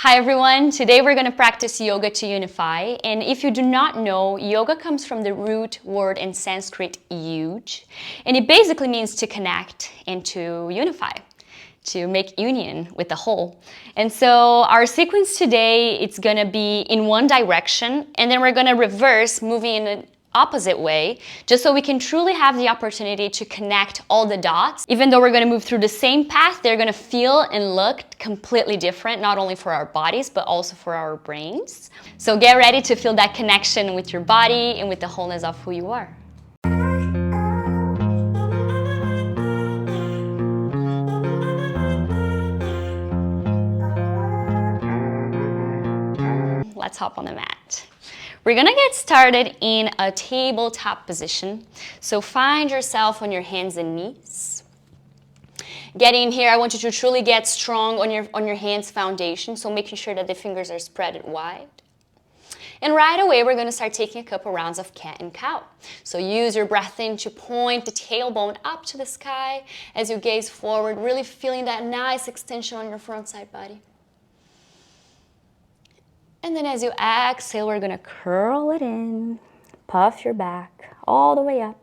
Hi everyone, today we're going to practice yoga to unify, and if you do not know, yoga comes from the root word in Sanskrit yuj, and it basically means to connect and to unify, to make union with the whole. And so our sequence today, it's going to be in one direction, and then we're going to reverse, moving in an opposite way, just so we can truly have the opportunity to connect all the dots. Even though we're going to move through the same path, they're going to feel and look completely different, not only for our bodies, but also for our brains. So get ready to feel that connection with your body and with the wholeness of who you are. Let's hop on the mat. We're gonna get started in a tabletop position. So find yourself on your hands and knees. Getting here, I want you to truly get strong on your hands foundation, so making sure that the fingers are spread wide. And right away, we're gonna start taking a couple rounds of cat and cow. So use your breath in to point the tailbone up to the sky as you gaze forward, really feeling that nice extension on your front side body. And then as you exhale, we're going to curl it in, puff your back all the way up.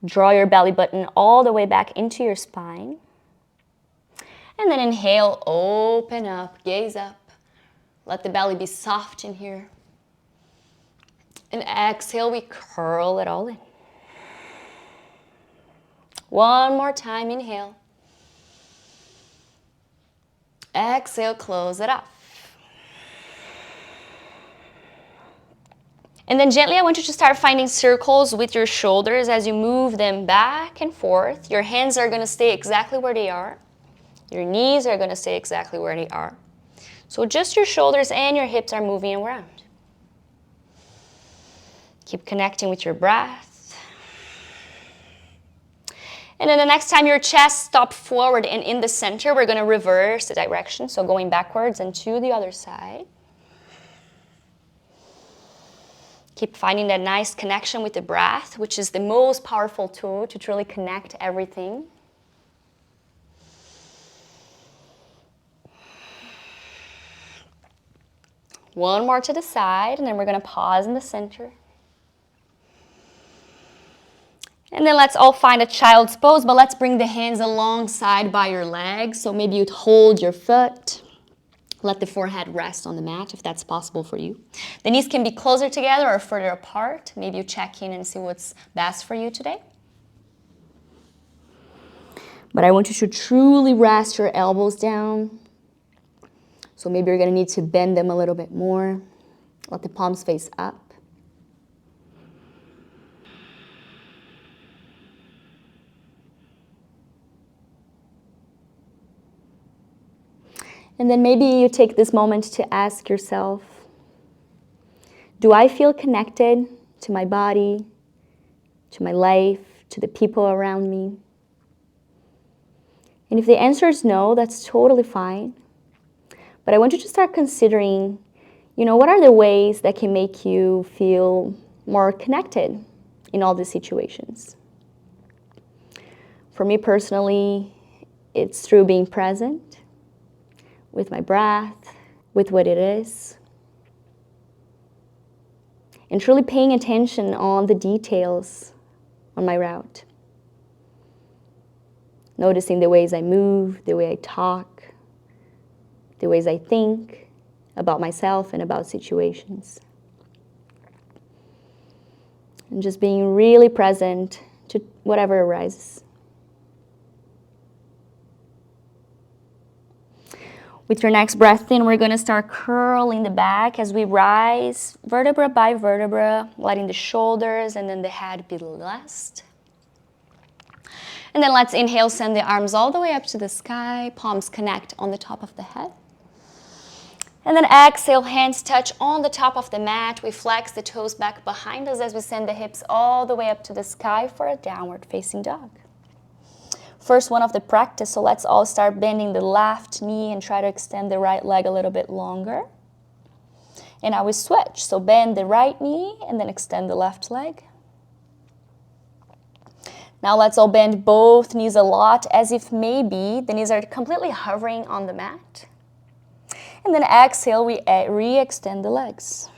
Draw your belly button all the way back into your spine. And then inhale, open up, gaze up. Let the belly be soft in here. And exhale, we curl it all in. One more time, inhale. Exhale, close it off. And then gently, I want you to start finding circles with your shoulders as you move them back and forth. Your hands are going to stay exactly where they are. Your knees are going to stay exactly where they are. So just your shoulders and your hips are moving around. Keep connecting with your breath. And then the next time your chest stops forward and in the center, we're going to reverse the direction. So going backwards and to the other side. Keep finding that nice connection with the breath, which is the most powerful tool to truly connect everything. One more to the side, and then we're going to pause in the center. And then let's all find a child's pose, but let's bring the hands alongside by your legs. So maybe you'd hold your foot. Let the forehead rest on the mat if that's possible for you. The knees can be closer together or further apart. Maybe you check in and see what's best for you today. But I want you to truly rest your elbows down. So maybe you're going to need to bend them a little bit more. Let the palms face up. And then maybe you take this moment to ask yourself, do I feel connected to my body, to my life, to the people around me? And if the answer is no, that's totally fine. But I want you to start considering, what are the ways that can make you feel more connected in all these situations? For me personally, it's through being present with my breath, with what it is, and truly paying attention on the details on my route. Noticing the ways I move, the way I talk, the ways I think about myself and about situations. And just being really present to whatever arises. With your next breath in, we're going to start curling the back as we rise vertebra by vertebra, letting the shoulders and then the head be blessed. And then let's inhale, send the arms all the way up to the sky, palms connect on the top of the head. And then exhale, hands touch on the top of the mat. We flex the toes back behind us as we send the hips all the way up to the sky for a downward facing dog. First one of the practice, so let's all start bending the left knee and try to extend the right leg a little bit longer. And I will switch, so bend the right knee and then extend the left leg. Now let's all bend both knees a lot, as if maybe the knees are completely hovering on the mat. And then exhale, we re-extend the legs.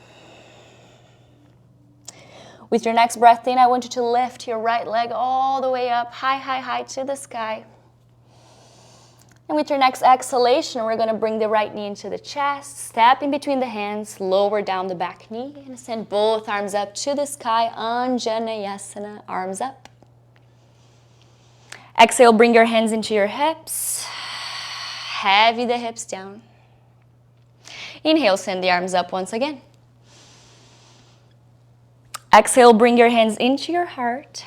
With your next breath in, I want you to lift your right leg all the way up, high, high, high to the sky. And with your next exhalation, we're going to bring the right knee into the chest, step in between the hands, lower down the back knee, and send both arms up to the sky, Anjaneyasana, arms up. Exhale, bring your hands into your hips, heavy the hips down. Inhale, send the arms up once again. Exhale, bring your hands into your heart.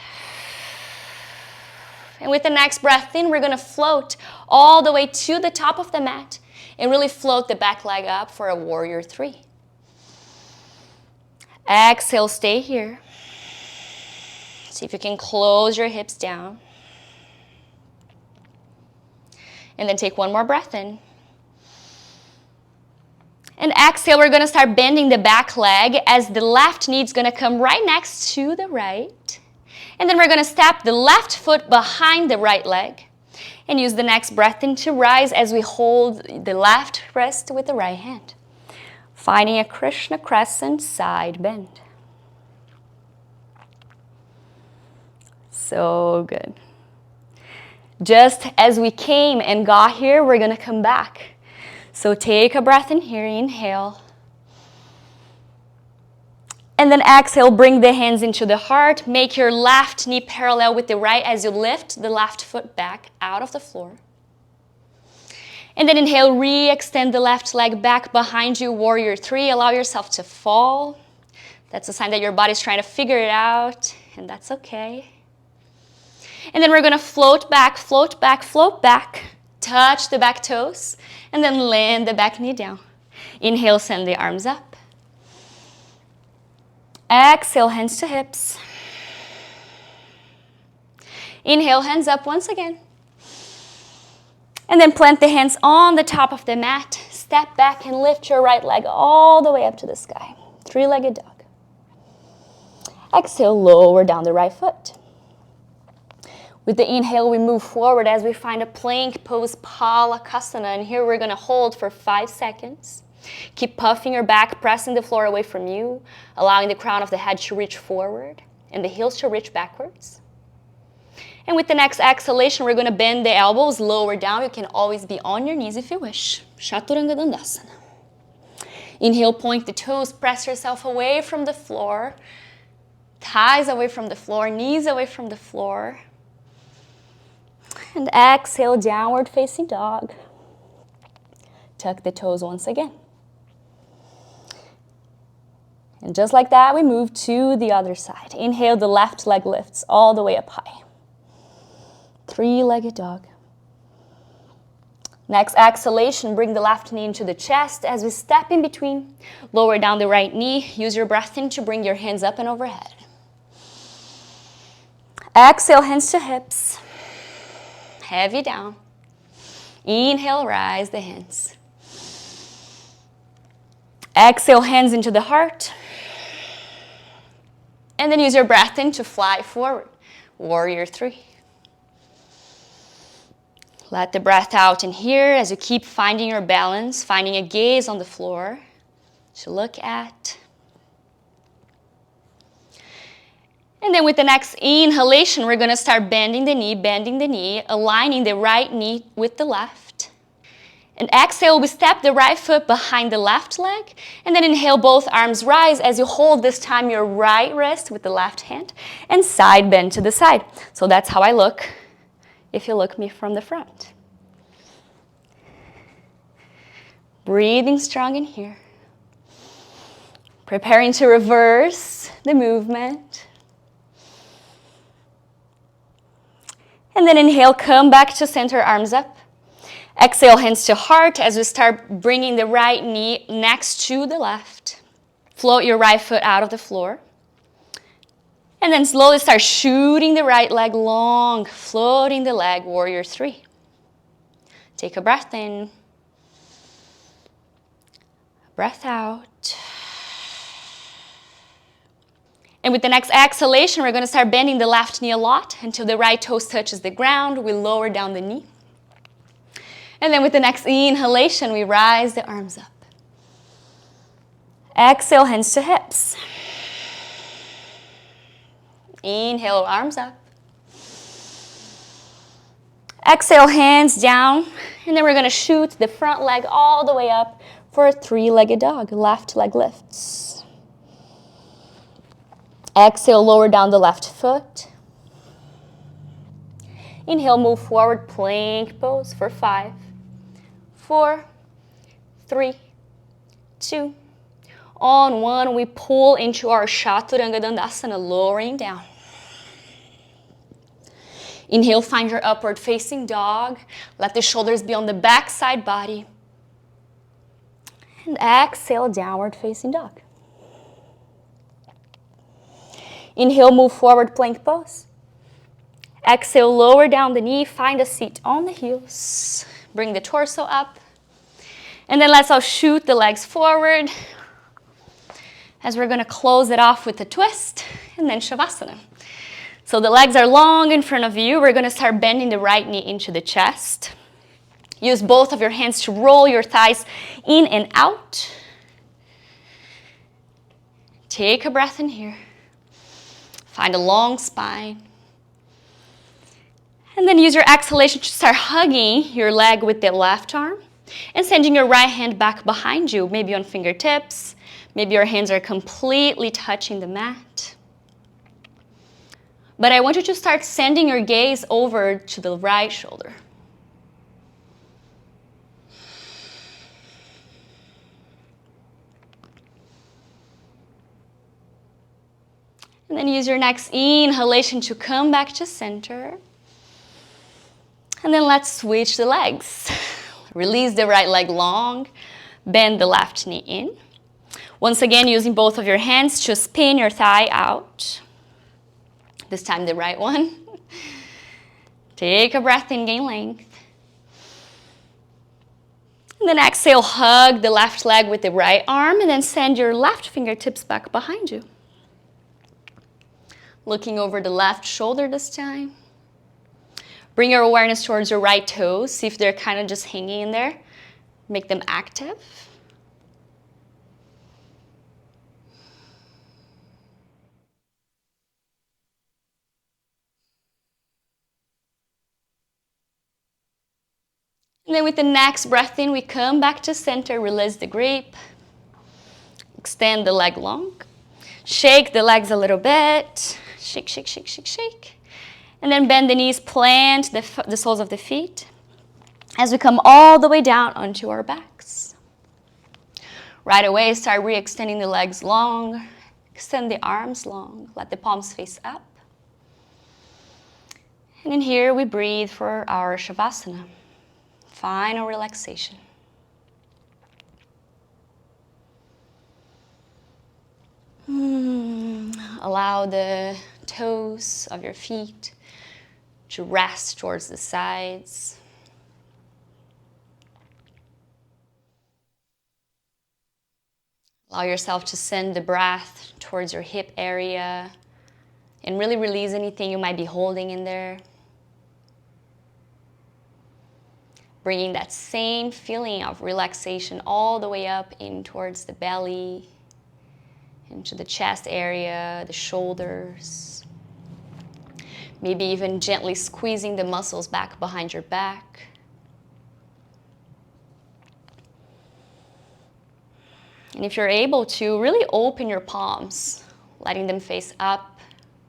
And with the next breath in, we're going to float all the way to the top of the mat and really float the back leg up for a warrior 3. Exhale, stay here. See if you can close your hips down. And then take one more breath in. And exhale, we're going to start bending the back leg as the left knee is going to come right next to the right. And then we're going to step the left foot behind the right leg and use the next breath in to rise as we hold the left wrist with the right hand. Finding a Krishna crescent side bend. So good. Just as we came and got here, we're going to come back. So take a breath in here, inhale. And then exhale, bring the hands into the heart. Make your left knee parallel with the right as you lift the left foot back out of the floor. And then inhale, re-extend the left leg back behind you, warrior 3. Allow yourself to fall. That's a sign that your body's trying to figure it out, and that's okay. And then we're going to float back, float back, float back. Touch the back toes, and then land the back knee down. Inhale, send the arms up. Exhale, hands to hips. Inhale, hands up once again. And then plant the hands on the top of the mat. Step back and lift your right leg all the way up to the sky. 3-legged dog. Exhale, lower down the right foot. With the inhale, we move forward as we find a plank pose, Palakasana. And here we're going to hold for 5 seconds. Keep puffing your back, pressing the floor away from you, allowing the crown of the head to reach forward and the heels to reach backwards. And with the next exhalation, we're going to bend the elbows, lower down. You can always be on your knees if you wish. Chaturanga Dandasana. Inhale, point the toes, press yourself away from the floor. Thighs away from the floor, knees away from the floor. And exhale, downward facing dog. Tuck the toes once again. And just like that, we move to the other side. Inhale, the left leg lifts all the way up high. 3-legged dog. Next exhalation, bring the left knee into the chest as we step in between. Lower down the right knee. Use your breath in to bring your hands up and overhead. Exhale, hands to hips. Heavy down. Inhale, rise the hands. Exhale, hands into the heart. And then use your breath in to fly forward. Warrior 3. Let the breath out in here as you keep finding your balance, finding a gaze on the floor to look at. And then with the next inhalation, we're going to start bending the knee, aligning the right knee with the left. And exhale, we step the right foot behind the left leg. And then inhale, both arms rise as you hold this time your right wrist with the left hand and side bend to the side. So that's how I look if you look me from the front. Breathing strong in here. Preparing to reverse the movement. And then inhale, come back to center, arms up. Exhale, hands to heart as we start bringing the right knee next to the left. Float your right foot out of the floor. And then slowly start shooting the right leg long, floating the leg, warrior 3. Take a breath in. Breath out. And with the next exhalation, we're going to start bending the left knee a lot until the right toes touches the ground. We lower down the knee. And then with the next inhalation, we rise the arms up. Exhale, hands to hips. Inhale, arms up. Exhale, hands down. And then we're going to shoot the front leg all the way up for a three-legged dog. Left leg lifts. Exhale, lower down the left foot. Inhale, move forward, plank pose for 5, 4, 3, 2. On 1, we pull into our Chaturanga Dandasana, lowering down. Inhale, find your upward facing dog. Let the shoulders be on the back side body. And exhale, downward facing dog. Inhale, move forward, plank pose. Exhale, lower down the knee, find a seat on the heels. Bring the torso up. And then let's all shoot the legs forward as we're going to close it off with a twist and then Savasana. So the legs are long in front of you. We're going to start bending the right knee into the chest. Use both of your hands to roll your thighs in and out. Take a breath in here. Find a long spine. And then use your exhalation to start hugging your leg with the left arm and sending your right hand back behind you, maybe on fingertips. Maybe your hands are completely touching the mat. But I want you to start sending your gaze over to the right shoulder. And then use your next inhalation to come back to center. And then let's switch the legs. Release the right leg long. Bend the left knee in. Once again, using both of your hands to spin your thigh out. This time the right one. Take a breath in, gain length. And then exhale, hug the left leg with the right arm and then send your left fingertips back behind you. Looking over the left shoulder this time. Bring your awareness towards your right toes. See if they're kind of just hanging in there. Make them active. And then with the next breath in, we come back to center, release the grip. Extend the leg long. Shake the legs a little bit. Shake, shake, shake, shake, shake. And then bend the knees, plant the soles of the feet as we come all the way down onto our backs. Right away, start re-extending the legs long. Extend the arms long. Let the palms face up. And in here, we breathe for our Savasana. Final relaxation. Allow the toes of your feet to rest towards the sides. Allow yourself to send the breath towards your hip area and really release anything you might be holding in there. Bringing that same feeling of relaxation all the way up in towards the belly, into the chest area, the shoulders. Maybe even gently squeezing the muscles back behind your back. And if you're able to, really open your palms, letting them face up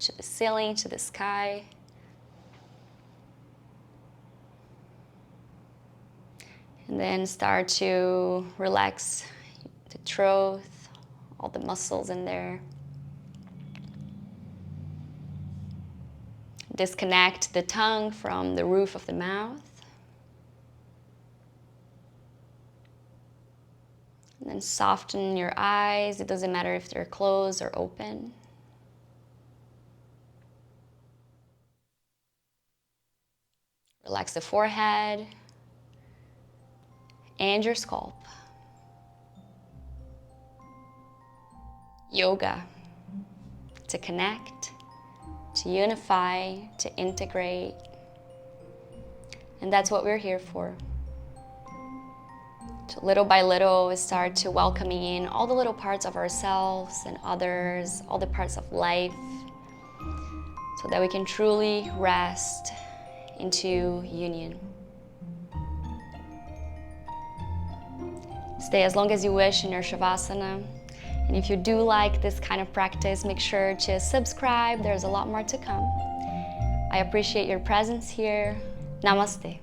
to the ceiling, to the sky. And then start to relax the throat, all the muscles in there. Disconnect the tongue from the roof of the mouth. And then soften your eyes. It doesn't matter if they're closed or open. Relax the forehead and your scalp. Yoga to connect, to unify, to integrate. And that's what we're here for. So little by little, we start to welcoming in all the little parts of ourselves and others, all the parts of life, so that we can truly rest into union. Stay as long as you wish in your Savasana. And if you do like this kind of practice, make sure to subscribe. There's a lot more to come. I appreciate your presence here. Namaste.